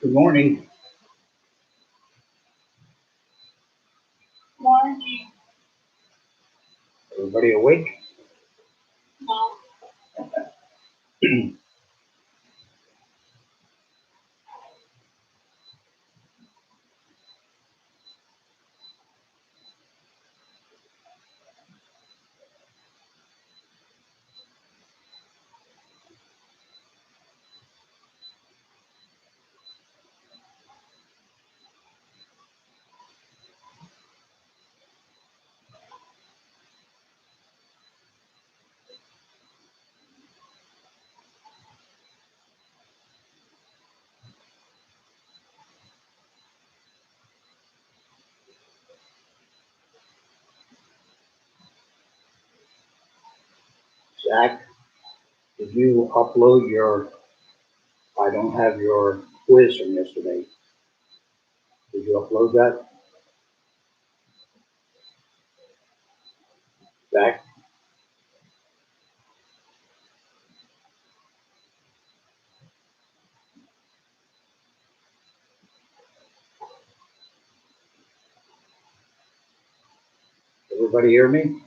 Good morning. Morning. Everybody awake? No. Zach, did you upload your, I don't have your quiz from yesterday. Did you upload that? Zach? Everybody hear me?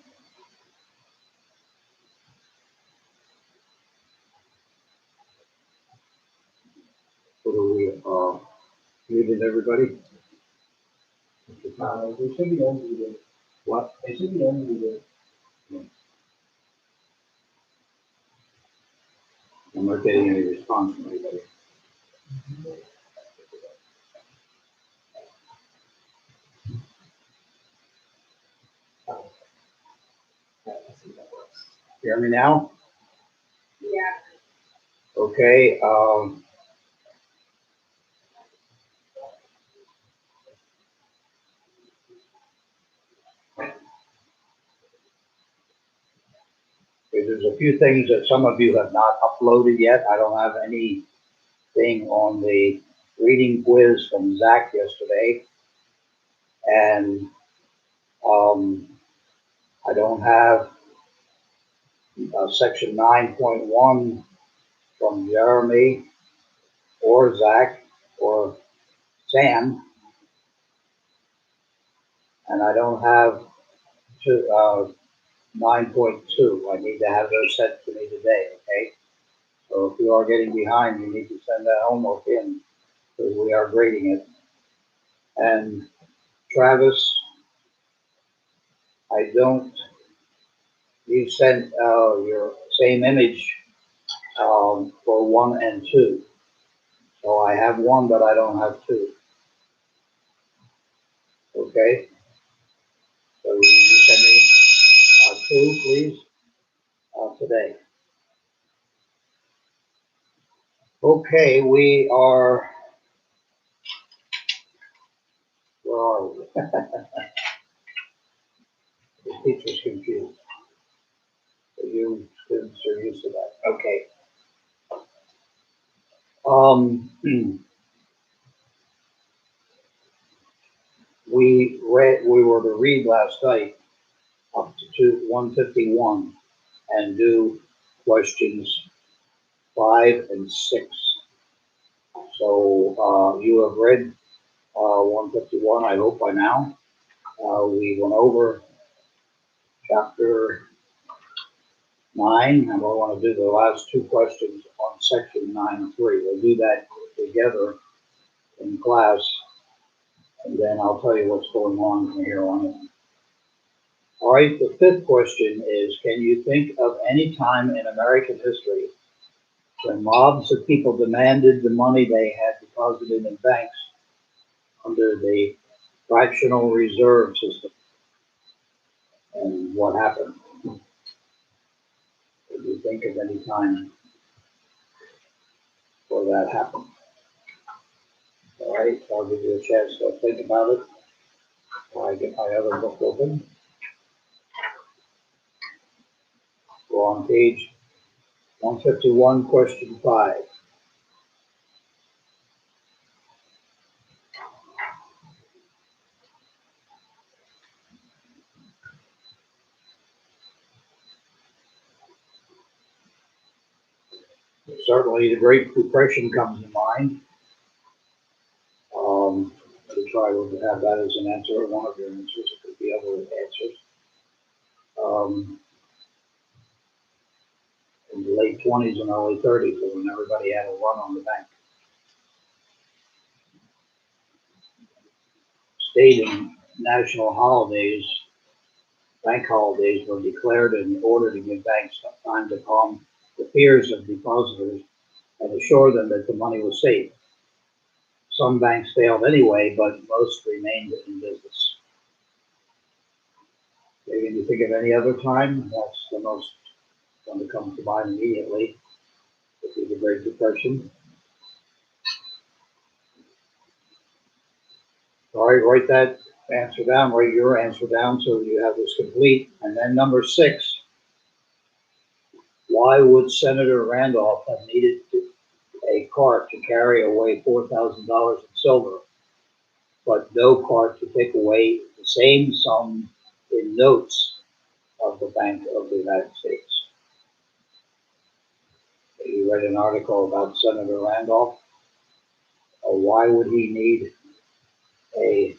Or do we, muted everybody? They should be unmuted. What? They should be unmuted. I'm not getting any response from anybody. Yeah, let's see if that works. Hear me now? Yeah. Okay, there's a few things that some of you have not uploaded yet. I don't have anything on the reading quiz from Zach yesterday. And, I don't have section 9.1 from Jeremy or Zach or Sam. And I don't have 9.2. I need to have those sent to me today, okay? So if you are getting behind, you need to send that homework in because we are grading it. And Travis, you sent your same image for 1 and 2. So I have 1, but I don't have 2. Okay? So you send me 2, please, today. Okay, where are we? The teacher's confused. You students are used to that. Okay. We were to read last night up to 151 and do questions 5 and 6. So you have read 151, I hope by now. We went over chapter 9, and we'll want to do the last 2 questions on section 9.3. We'll do that together in class, and then I'll tell you what's going on from here on in. All right, the 5th question is, can you think of any time in American history when mobs of people demanded the money they had deposited in banks under the fractional reserve system? And what happened? Can you think of any time where that happened? All right, I'll give you a chance to think about it while I get my other book open. Go on page 151, question 5. Certainly, the Great Depression comes to mind. To try to have that as an answer, one of your answers. It could be other answers. In the late 20s and early 30s, when everybody had a run on the bank. State and national holidays, bank holidays, were declared in order to give banks time to calm the fears of depositors and assure them that the money was safe. Some banks failed anyway, but most remained in business. Okay, can you think of any other time? That's the most one that comes to mind immediately. Would be the Great Depression. All right, write that answer down, write your answer down so you have this complete. And then number 6, why would Senator Randolph have needed a cart to carry away $4,000 in silver, but no cart to take away the same sum in notes of the Bank of the United States? You read an article about Senator Randolph. Why would he need a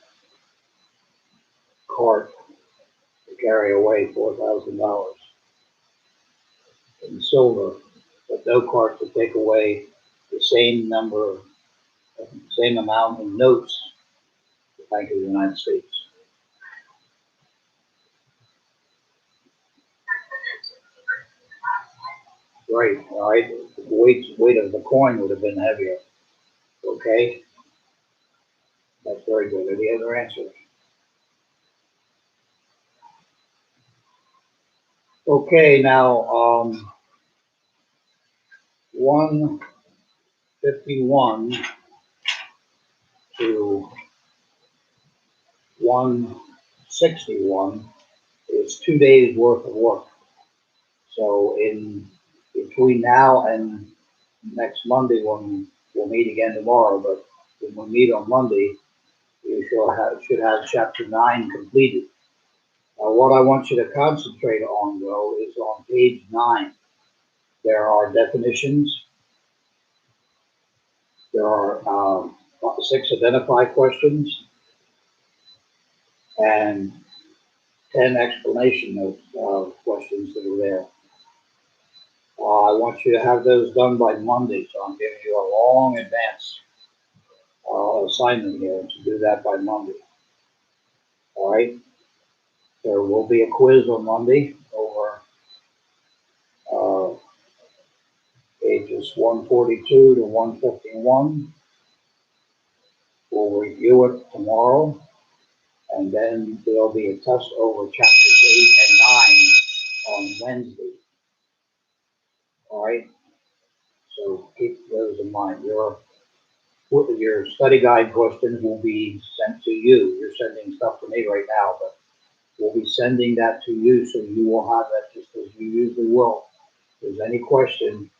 cart to carry away $4,000 in silver, but no cart to take away the same amount in notes of the Bank of the United States? Right, all right. The weight of the coin would have been heavier. Okay, that's very good. Any other answers? Okay, now 151 to 161 is 2 days worth of work. So in between now and next Monday, when we'll meet again tomorrow, but when we meet on Monday, you should have chapter 9 completed. What I want you to concentrate on, though, is on page 9. There are definitions. There are 6 identify questions and 10 explanation notes, questions that are there. I want you to have those done by Monday, so I'm giving you a long advance assignment here to do that by Monday. All right? There will be a quiz on Monday over uh, pages 142 to 151. We'll review it tomorrow, and then there'll be a test over chapters 8 and 9 on Wednesday. All right? So keep those in mind. Your study guide questions will be sent to you. You're sending stuff to me right now, but we'll be sending that to you, so you will have that just as you usually will. If there's any question,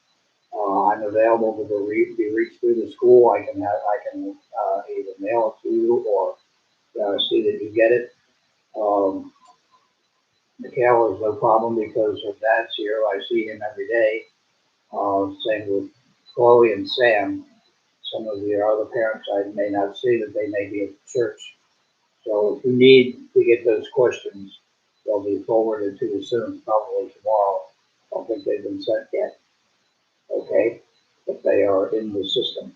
I'm available to be reached through the school. I can either mail it to you or see that you get it. Mikhail is no problem because her dad's here. I see him every day. Same with Chloe and Sam. Some of your other parents I may not see, that they may be at church. So if you need to get those questions, they'll be forwarded to you soon, probably tomorrow. I don't think they've been sent yet. Okay? But they are in the system.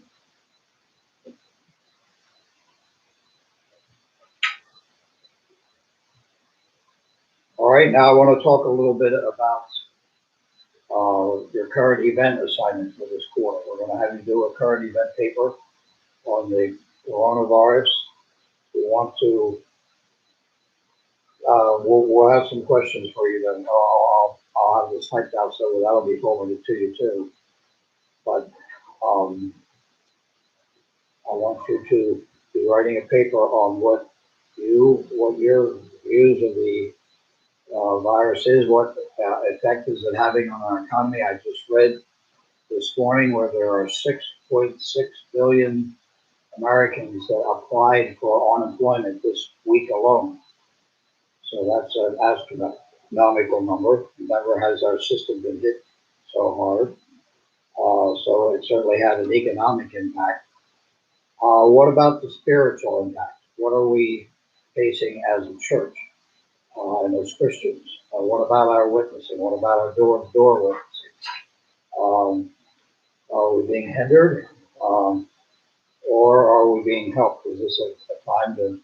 All right, now I want to talk a little bit about your current event assignment for this quarter. We're going to have you do a current event paper on the coronavirus. We want to, we'll have some questions for you then. I'll have this typed out so that'll be forwarded to you too. But I want you to be writing a paper on what your views of the virus is, what effect is it having on our economy. I just read this morning where there are 6.6 billion Americans that applied for unemployment this week alone. So that's an astronomical number. Never has our system been hit so hard. So it certainly had an economic impact. What about the spiritual impact? What are we facing as a church and as Christians? What about our witnessing? What about our door-to-door witnessing? Are we being hindered? Or are we being helped? Is this a time that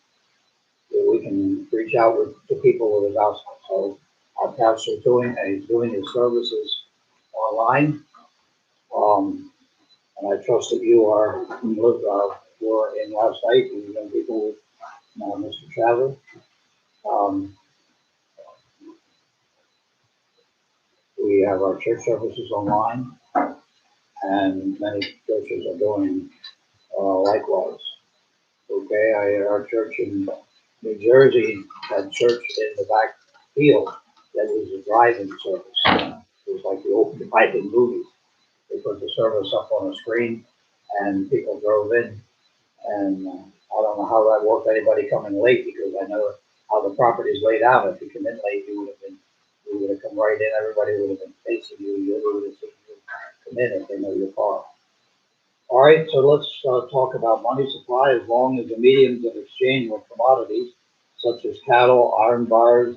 we can reach out to people with the gospel? So our pastor is doing his services online. And I trust that you were in last night, and young people with Mr. Traver. We have our church services online, and many churches are doing likewise. Okay, our church in New Jersey had church in the back field that was a drive-in service. It was like the old drive-in movies. They put the service up on a screen, and people drove in. And I don't know how that worked. Anybody coming late, because I know how the property is laid out. If you come in late, you would have come right in. Everybody would have been facing you. You would have seen you come in if they know your car. All right, so let's talk about money supply. As long as the mediums of exchange with commodities, such as cattle, iron bars,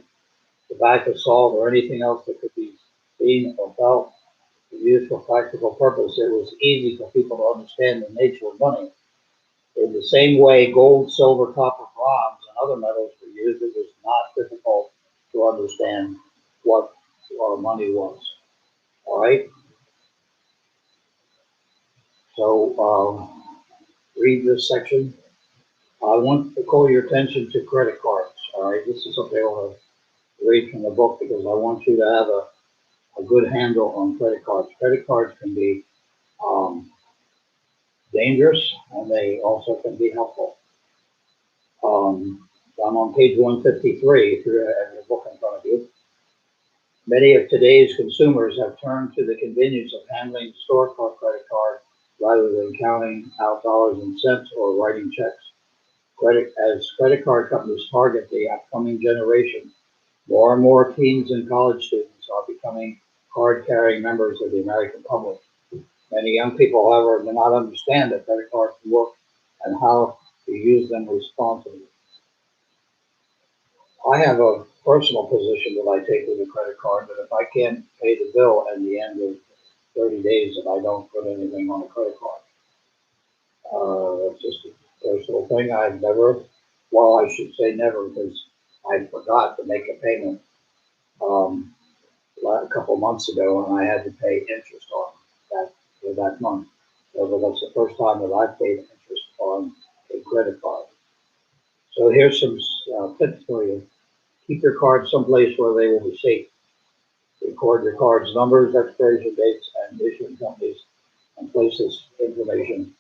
tobacco, salt, or anything else that could be seen or felt, used for practical purpose, it was easy for people to understand the nature of money. In the same way, gold, silver, copper, bronze, and other metals were used, it was not difficult to understand what our money was. All right? So read this section. I want to call your attention to credit cards. All right? This is something I want to read from the book because I want you to have a good handle on credit cards. Credit cards can be dangerous, and they also can be helpful. I'm on page 153, if you have your book in front of you. Many of today's consumers have turned to the convenience of handling the store credit card rather than counting out dollars and cents or writing checks. As credit card companies target the upcoming generation, More and more teens and college students are becoming card-carrying members of the American public. Many young people, however, do not understand that credit cards work and how to use them responsibly. I have a personal position that I take with a credit card that if I can't pay the bill at the end of 30 days, that I don't put anything on a credit card. That's just a personal thing. I've never, well, I should say never, because I forgot to make a payment um, a couple months ago, and I had to pay interest on that for that month. So that's the first time that I've paid interest on a credit card. So here's some tips for you. Keep your cards someplace where they will be safe. Record your card's numbers, expiration dates, and issuing companies, and place this information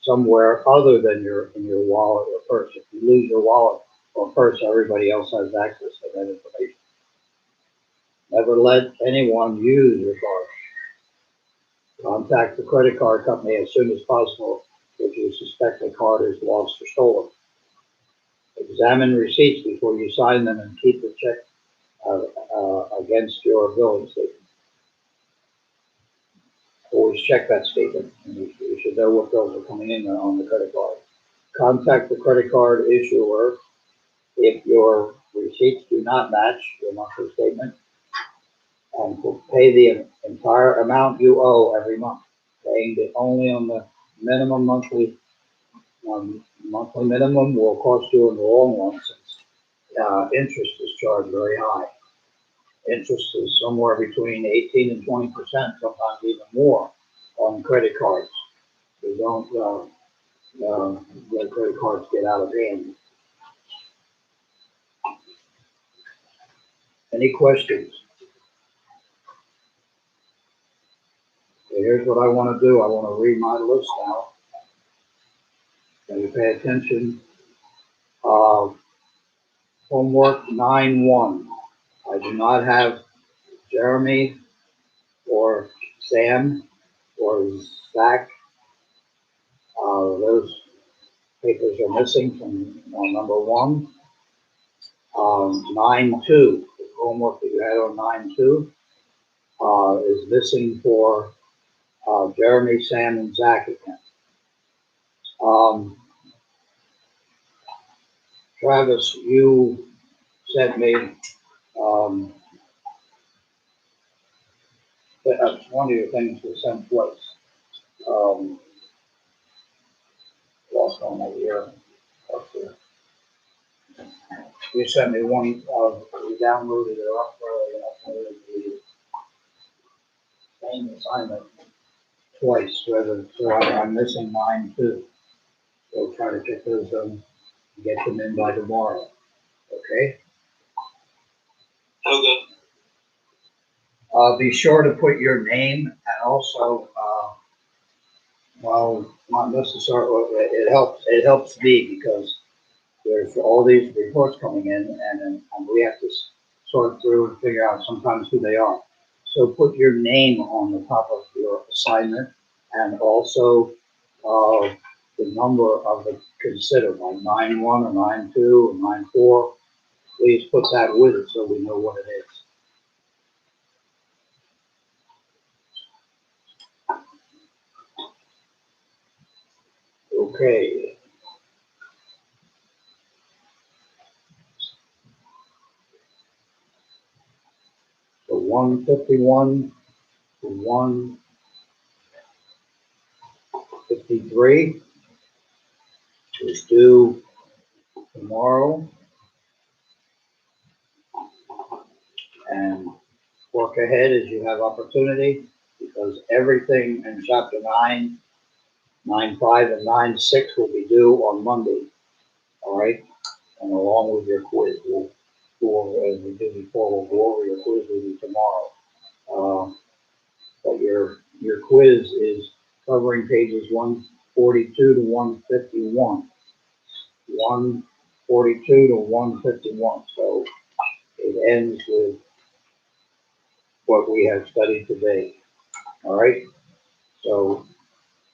somewhere other than in your wallet or purse. If you lose your wallet or purse, everybody else has access to that information. Never let anyone use your card. Contact the credit card company as soon as possible if you suspect a card is lost or stolen. Examine receipts before you sign them and keep the check against your billing statement. Always check that statement. You should know what bills are coming in on the credit card. Contact the credit card issuer if your receipts do not match your monthly statement, and pay the entire amount you owe every month. Paying only on the minimum monthly minimum will cost you in the long run, since interest is charged very high. Interest is somewhere between 18 and 20%, sometimes even more, on credit cards. You don't let credit cards get out of hand. Any questions? Okay, here's what I want to do. I want to read my list now. And you pay attention. Homework 9-1. I do not have Jeremy or Sam or Zach. Those papers are missing from number 1. 9-2, the homework that you had on 9-2 is missing for Jeremy, Sam, and Zach again. Travis, you sent me that's one of your things was sent twice. Lost on my ear. You sent me one, you downloaded it up early and uploaded the same assignment twice, so I'm missing 9-2. So try to get those get them in by tomorrow. Okay? Okay. Be sure to put your name and also, well, not necessarily, it helps me because there's all these reports coming in and we have to sort through and figure out sometimes who they are. So put your name on the top of your assignment and also the number of the consider, like 9-1 or 9-2 or 9-4. Please put that with it so we know what it is. Okay. So 151 to 153 is due tomorrow. And work ahead as you have opportunity, because everything in chapter 9, 9-5, and 9-6 will be due on Monday. All right? And along with your quiz, we'll go over, as we did before, we'll go over your quiz with you tomorrow. But your quiz is covering pages 142 to 151. 142 to 151. So it ends with what we have studied today. All right? So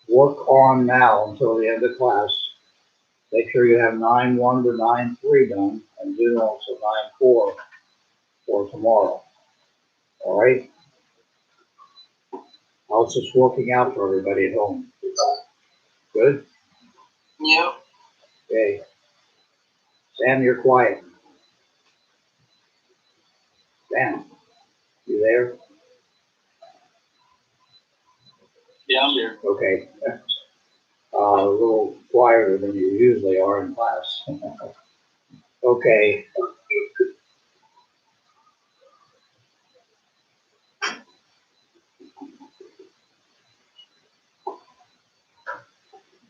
work on now until the end of class. Make sure you have 9-1 to 9-3 done, and do also 9-4 for tomorrow. All right? How's this working out for everybody at home? Good? Yep. Okay. Sam, you're quiet. Sam, you there? Yeah, I'm here. Okay. A little quieter than you usually are in class. Okay.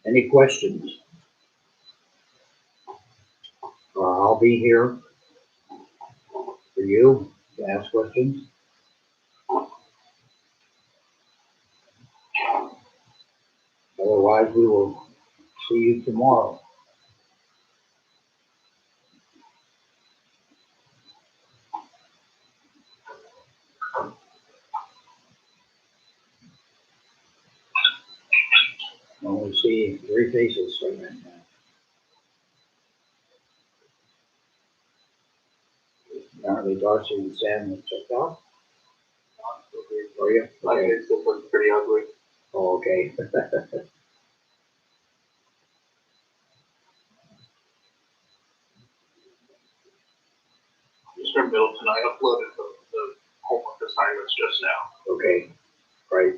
Any questions? I'll be here for you to ask questions. Otherwise, we will see you tomorrow. Only see 3 faces right now. Apparently Darcy and Sam have checked out. Are you? My Okay. face still looks pretty ugly. Oh, okay. Mr. Middleton, I uploaded the homework assignments just now. Okay, great.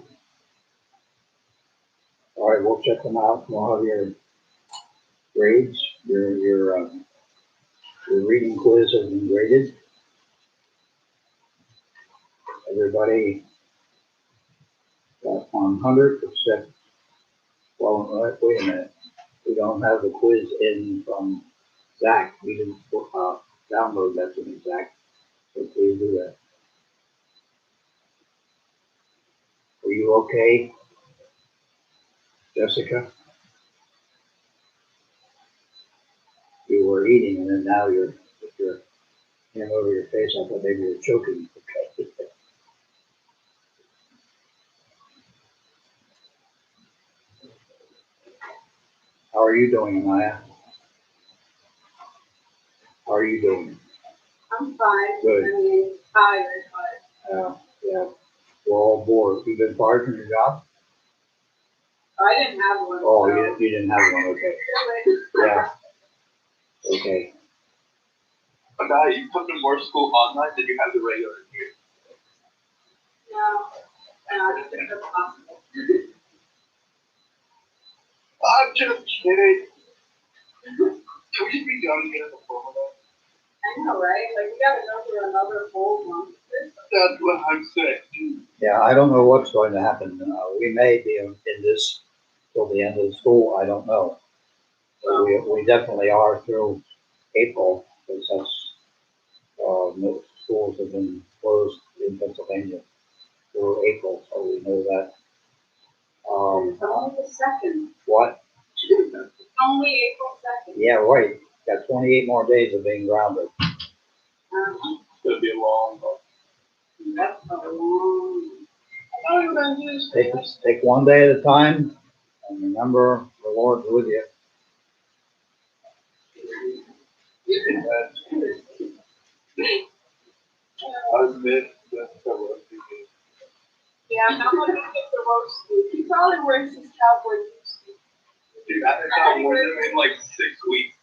All right, we'll check them out. We'll have your grades, your reading quiz has been graded. Everybody got 100 except, well, wait a minute. We don't have the quiz in from Zach. We didn't download that to me, Zach. So please do that. Are you okay, Jessica? You were eating and then now you're with your hand over your face. I thought maybe you were choking. Okay. How are you doing, Maya? How are you doing? I'm fine. Good. I mean, tired, but Yeah, we're all bored. You've been fired from your job? I didn't have one. Oh, so- you didn't have one, okay. Yeah. Okay. But now you took the more school online than you have the regular year. No, I don't think that's possible. I'm just kidding. Can we just be done here before that? I know, right? Like, we gotta go through another whole month. That's what I'm saying. Yeah, I don't know what's going to happen. We may be in this till the end of the school. I don't know. But we definitely are through April because that's, most schools have been closed in Pennsylvania through April, so we know that. It's only the second. What? It's only April 2nd. Yeah, right. Got 28 more days of being grounded. Uh-huh. It's gonna be a long one. That's a long. I don't even use Take one day at a time, and remember the Lord's with you. Yeah, I'm gonna get the roast. He probably wears his cowboy boots. Dude, I haven't done more than in like 6 weeks.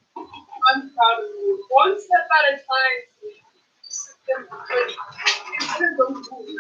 I'm proud of you. One step at a time. Just sit there and wait. Consider those moves.